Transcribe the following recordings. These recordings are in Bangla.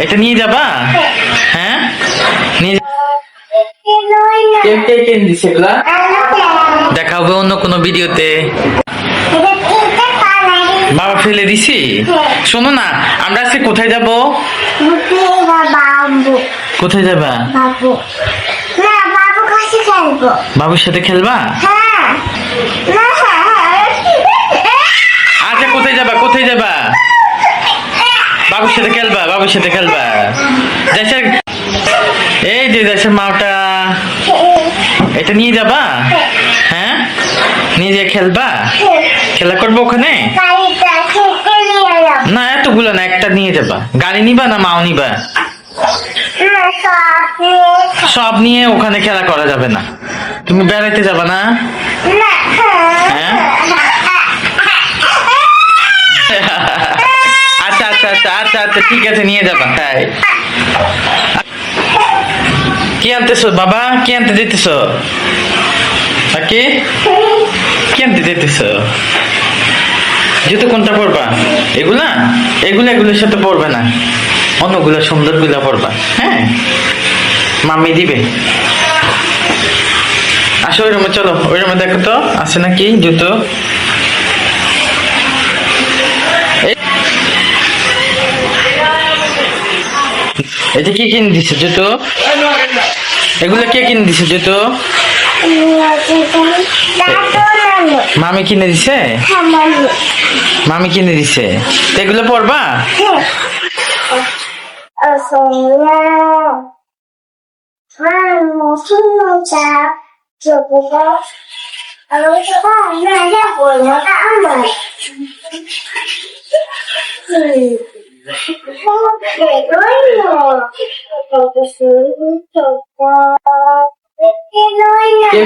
এটা নিয়ে যাবা? হ্যাঁ নিয়ে দেখা হবে অন্য কোনো ভিডিওতে। বাবা ফেলে দিছি। শোনো না, আমরা আজকে কোথায় যাব? কোথায় যাবা? বাবুর সাথে খেলবা? আচ্ছা কোথায় যাবা? কোথায় যাবা? বাবুর সাথে খেলবা? বাবুর সাথে খেলবা? এই যে দেশের মাওটা, এটা নিয়ে যাবা? হ্যাঁ নিয়ে যেয়ে খেলবা? খেলা করবো ওখানে? না এতগুলো না, একটা নিয়ে যাবা। গাড়ি নিবা না মাও নিবা? সব নিয়ে ওখানে খেলা করা যাবে না। তুমি বেড়াইতে যাবা না? হ্যাঁ আচ্ছা আচ্ছা আচ্ছা আচ্ছা আচ্ছা ঠিক আছে, নিয়ে যাবা। তাই কি আনতেছো বাবা? কি আনতে যেতেছো? কি কি আনতে যেতেছো? জুতো কোনটা পরবা? এগুলা এগুলা এগুলোর সাথে পরবে না, অন্যগুলা সুন্দর গুলা পরবা। হ্যাঁ মাম্মি দিবে। আসো ওই রুমে, চলো ওই রুমে দেখো তো আছে নাকি জুতো। এটা কে কিনে দিছে জুতো? এগুলো কে কিনে দিছে জুতো? মামি কিনে দিছে? মামি কিনে দিছে। এগুলো পরবা?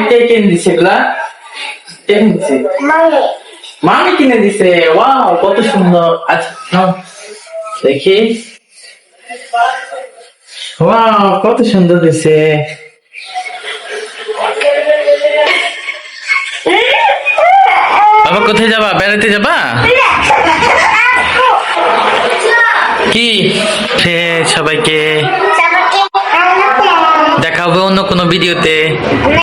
কে কিনে দিছে এগুলা? কে কিনছে? মামি কিনে দিছে। ওয়াও কত সুন্দর। আচ্ছা দেখি। ওয়াও কত সুন্দর দিছে। বাবা কোথায় যাবা? বেড়াতে যাবা? কি সবাইকে দেখা হবে অন্য কোনো ভিডিওতে।